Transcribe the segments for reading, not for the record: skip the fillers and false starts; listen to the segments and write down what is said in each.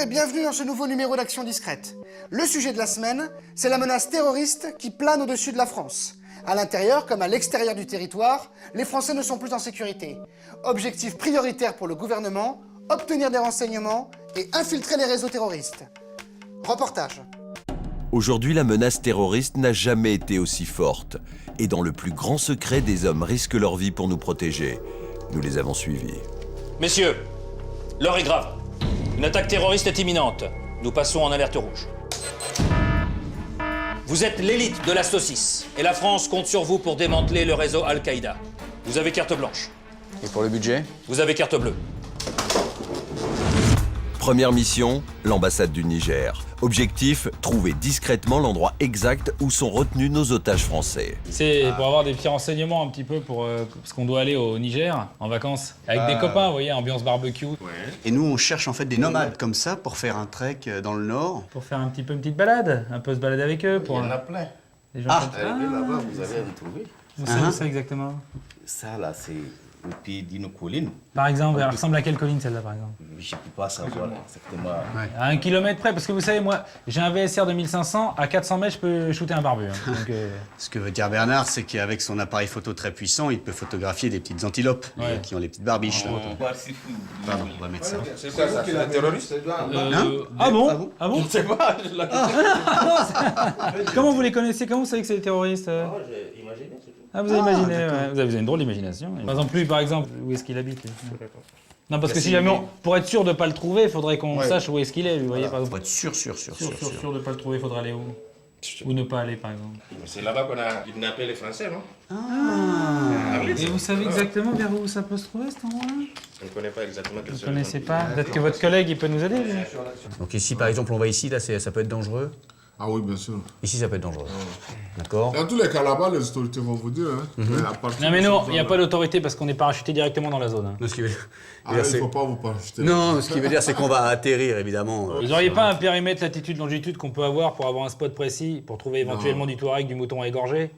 et bienvenue dans ce nouveau numéro d'Action Discrète. Le sujet de la semaine, c'est la menace terroriste qui plane au-dessus de la France. À l'intérieur comme à l'extérieur du territoire, les Français ne sont plus en sécurité. Objectif prioritaire pour le gouvernement, obtenir des renseignements et infiltrer les réseaux terroristes. Reportage. Aujourd'hui, la menace terroriste n'a jamais été aussi forte. Et dans le plus grand secret, des hommes risquent leur vie pour nous protéger. Nous les avons suivis. Messieurs, l'heure est grave. Une attaque terroriste est imminente. Nous passons en alerte rouge. Vous êtes l'élite de la saucisse. Et la France compte sur vous pour démanteler le réseau Al-Qaïda. Vous avez carte blanche. Et pour le budget? Vous avez carte bleue. Première mission, l'ambassade du Niger. Objectif, trouver discrètement l'endroit exact où sont retenus nos otages français. C'est pour avoir des petits renseignements un petit peu parce qu'on doit aller au Niger en vacances avec des copains, vous voyez, ambiance barbecue. Ouais. Et nous, on cherche en fait des nomades comme ça pour faire un trek dans le nord. Pour faire un petit peu une petite balade, un peu se balader avec eux. Pour... Il y en a plein. Des gens Là-bas, vous avez retrouvé. Vous savez ça exactement? Ça, là, c'est au pied d'une colline. Par exemple, elle ressemble à quelle colline celle-là, par exemple? Je ne peux pas savoir exactement. Ouais. À 1 kilomètre près, parce que vous savez, moi, j'ai un VSR de 1500, à 400 mètres, je peux shooter un barbu. Hein. Donc, Ce que veut dire Bernard, c'est qu'avec son appareil photo très puissant, il peut photographier des petites antilopes qui ont les petites barbiches. Là. Pardon, on va mettre ça. C'est quoi ça? C'est un terroriste? Ah bon? Ah bon? Je ne sais pas. Comment vous les connaissez? Comment vous savez que c'est des terroristes? J'ai imaginé, c'est tout. Ah, vous avez imaginé, ouais. Vous avez une drôle d'imagination. Par exemple, lui, par exemple, où est-ce qu'il habite? Non, parce que si jamais, pour être sûr de ne pas le trouver, il faudrait qu'on sache où est-ce qu'il est, lui, voyez, par exemple. Pour être sûr. Sûr de ne pas le trouver, il faudrait aller où? Ou ne pas aller, par exemple. C'est là-bas qu'on a kidnappé les Français, non? Et vous savez exactement vers où ça peut se trouver, cet endroit-là? On ne connaît pas exactement quel Vous ne connaissez pas? Peut-être que votre collègue, il peut nous aider, lui. Donc ici, par exemple, on va ici, là, ça peut être dangereux. Ah oui, bien sûr. Ici, ça peut être dangereux. D'accord. Dans tous les cas, là-bas, les autorités vont vous dire. Hein, mais à partir Non, mais de non, cette il n'y a zone-là- pas d'autorité parce qu'on est parachuté directement dans la zone. Hein. Non, ce qui veut dire, Ah, il ne faut pas vous parachuter. non, ce qui veut dire, c'est qu'on va atterrir, évidemment. Vous n'auriez pas un périmètre, latitude, longitude qu'on peut avoir pour avoir un spot précis, pour trouver éventuellement du touareg, du mouton à égorger?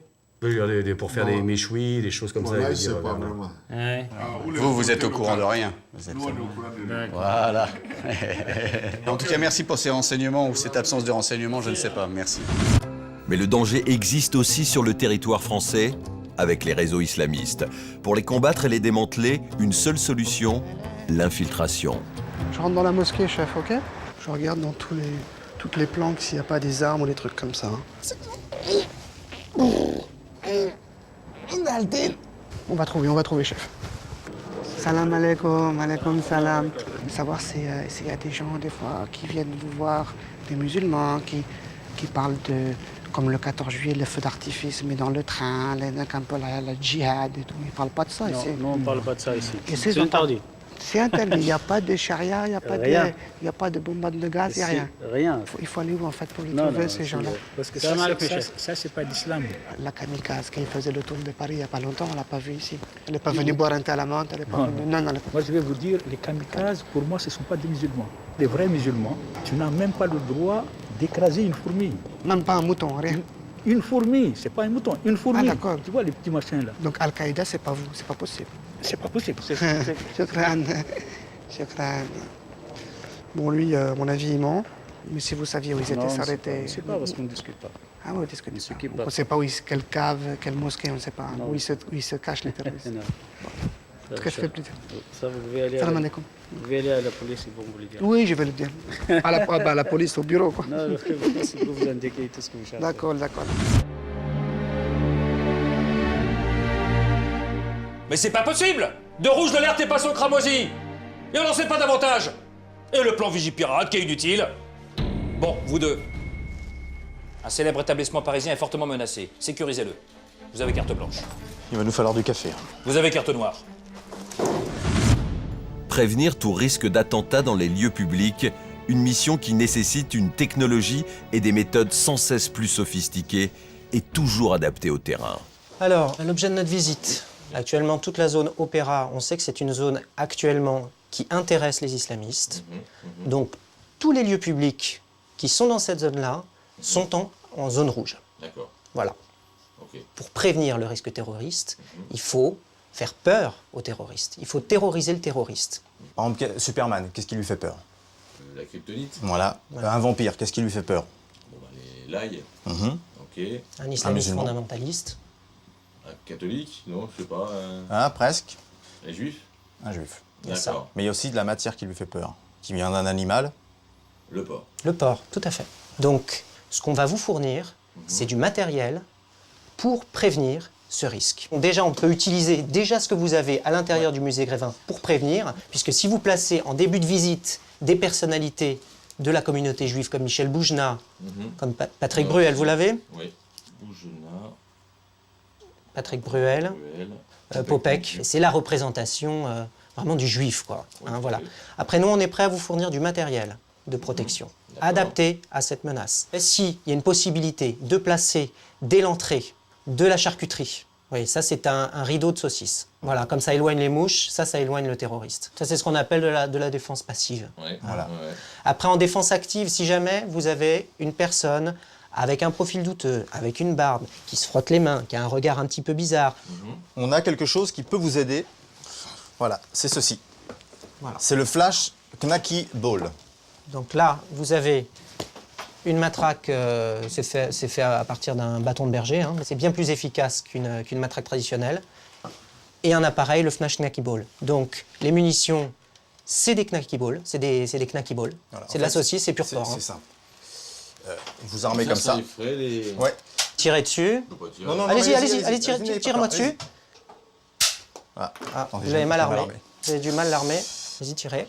Pour faire des méchouis, des choses comme Bon, ça. là, il il veut ne dire, sait pas Bernard. vraiment. Ouais. Vous êtes au courant de rien. Vous êtes- Nous, on est au courant de Voilà. En tout cas, merci pour ces renseignements ou cette absence de renseignements, je ne sais pas. Merci. Mais le danger existe aussi sur le territoire français, avec les réseaux islamistes. Pour les combattre et les démanteler, une seule solution, l'infiltration. Je rentre dans la mosquée, chef, ok? Je regarde dans toutes les planques s'il n'y a pas des armes ou des trucs comme ça. Hein. On va trouver, chef. Salam alaikum, alaikum salam. Savoir s'il y a des gens, des fois, qui viennent vous voir, des musulmans, qui parlent de, comme le 14 juillet, le feu d'artifice, mais dans le train, un peu la djihad et tout. Ils ne parlent pas de ça ici. Non, on ne parle pas de ça ici. Et C'est interdit. C'est interdit. Il n'y a pas de charia, il n'y a pas de bombade de gaz, il n'y a rien. Rien. Il faut aller où, en fait, pour les Non, trouver, non, ces gens-là? Parce que Ça m'a ça c'est pas d'islam. La kamikaze qui faisait le tour de Paris il n'y a pas longtemps, on ne l'a pas vue ici. Elle n'est pas venue boire un thé à la menthe, elle n'est pas venue... Non, elle est pas... Moi, je vais vous dire, les kamikazes, pour moi, ce ne sont pas des musulmans. Les vrais musulmans, tu n'as même pas le droit d'écraser une fourmi. Même pas un mouton, rien. Une fourmi, c'est pas un mouton, une fourmi. Ah, d'accord. Tu vois les petits machins là. Donc Al-Qaïda, c'est pas vous, c'est pas possible. C'est pas possible. Shukran. Shukran. Bon, lui, à mon avis, il ment. Mais si vous saviez où ils étaient, ça aurait été... C'est pas parce qu'on ne discute pas. Ah oui, on discute pas. s'occupe On pas. ne sait pas quelle cave, quelle mosquée, on ne sait pas. Non. Où ils se cachent, les terroristes. Non. En tout cas, ça fait plaisir. Ça, vous pouvez aller, Salam alaikum. vous pouvez aller à la police, ils vont vous le dire. Oui, je vais le dire. À la police, au bureau, quoi. Non, le police, ils vont vous indiquer tout ce que vous cherchez. D'accord. Mais c'est pas possible! De rouge l'alerte est passé au cramoisi! Et on n'en sait pas davantage! Et le plan Vigipirate qui est inutile? Bon, vous deux. Un célèbre établissement parisien est fortement menacé. Sécurisez-le. Vous avez carte blanche. Il va nous falloir du café. Vous avez carte noire. Prévenir tout risque d'attentat dans les lieux publics, une mission qui nécessite une technologie et des méthodes sans cesse plus sophistiquées et toujours adaptées au terrain. Alors, l'objet de notre visite. Actuellement, toute la zone Opéra, on sait que c'est une zone actuellement qui intéresse les islamistes. Donc, tous les lieux publics qui sont dans cette zone-là sont en zone rouge. D'accord. Voilà. Ok. Pour prévenir le risque terroriste, il faut faire peur aux terroristes. Il faut terroriser le terroriste. Par exemple, Superman, qu'est-ce qui lui fait peur? la kryptonite. Voilà. Un vampire, qu'est-ce qui lui fait peur? Bon, bah, l'ail. Mhm. Ok. Un islamiste musulman. fondamentaliste. Un catholique, non, je sais pas. Ah, presque. Les juifs. Un juif. D'accord. Mais il y a aussi de la matière qui lui fait peur, qui vient d'un animal. Le porc. Le porc, tout à fait. Donc, ce qu'on va vous fournir, c'est du matériel pour prévenir ce risque. Déjà, on peut utiliser déjà ce que vous avez à l'intérieur du musée Grévin pour prévenir, puisque si vous placez en début de visite des personnalités de la communauté juive comme Michel Boujna, comme Patrick Bruel, vous l'avez? Oui. Boujna, Patrick Bruel, Popek. C'est la représentation vraiment du juif, quoi. Hein, voilà. Après, nous, on est prêt à vous fournir du matériel de protection adapté à cette menace. Et s'il y a une possibilité de placer dès l'entrée de la charcuterie, oui, ça c'est un rideau de saucisse. Voilà, comme ça éloigne les mouches, ça éloigne le terroriste. Ça c'est ce qu'on appelle de la défense passive. Ouais. Voilà. Ouais. Après, en défense active, si jamais vous avez une personne avec un profil douteux, avec une barbe, qui se frotte les mains, qui a un regard un petit peu bizarre, On a quelque chose qui peut vous aider. Voilà, c'est ceci. Voilà. C'est le Flash Knacky Ball. donc là, vous avez une matraque, c'est fait à partir d'un bâton de berger, hein, mais c'est bien plus efficace qu'une matraque traditionnelle. Et un appareil, le Flash Knacky Ball. Donc, les munitions, c'est des Knacky Balls, c'est des Knacky Balls. Voilà, C'est en de la fait, saucisse, c'est pur porc. C'est simple. Vous armez comme ça. effraie les... Ouais. Tirez dessus. On peut pas tirer. Non, non, Allez-y, mais allez-y, n'ayez pas tirez-moi peur, dessus. Voilà. Ah, Attendez, vous j'ai avez mal mal armé. armé. Vous avez du mal l'armer. Vas-y, tirez.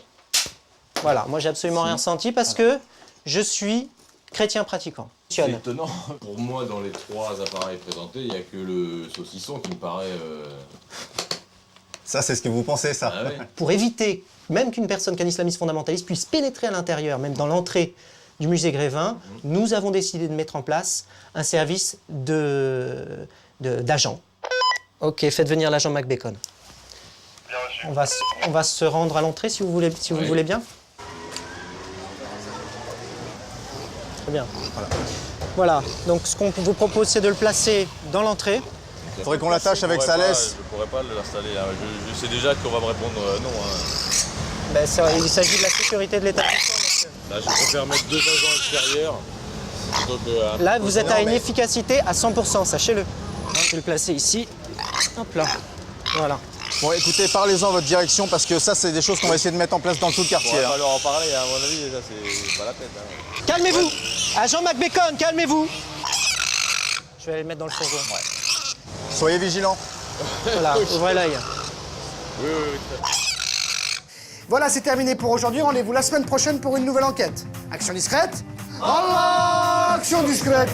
Voilà, moi j'ai absolument rien ressenti parce que je suis chrétien pratiquant. C'est étonnant. Pour moi, dans les trois appareils présentés, il n'y a que le saucisson qui me paraît... Ça, c'est ce que vous pensez, ça. Ah ouais. Pour éviter même qu'un islamiste fondamentaliste puisse pénétrer à l'intérieur, même dans l'entrée du musée Grévin, nous avons décidé de mettre en place un service d'agents. Ok, faites venir l'agent McBacon. On va se rendre à l'entrée si vous voulez, vous le voulez bien. Très bien. Voilà, donc ce qu'on vous propose, c'est de le placer dans l'entrée. Il faudrait qu'on l'attache avec sa laisse. Je ne pourrais pas l'installer. Hein. Je sais déjà qu'on va me répondre non. Hein. Ben, il s'agit de la sécurité de l'établissement. Là, je préfère mettre 2 agents extérieurs. plutôt que Là, vous êtes à une efficacité à 100%, sachez-le. Je vais le placer ici. Hop là. Voilà. Bon, écoutez, parlez-en à votre direction, parce que ça, c'est des choses qu'on va essayer de mettre en place dans tout le On quartier. va hein. pas leur en parler, à mon avis, déjà, c'est pas la peine. Hein. Calmez-vous. Agent McBacon, calmez-vous. Je vais aller le mettre dans le fourgon. Soyez vigilants. Voilà, ouvrez l'œil. Oui. Voilà, c'est terminé pour aujourd'hui. Rendez-vous la semaine prochaine pour une nouvelle enquête. Action discrète. Allah, action discrète.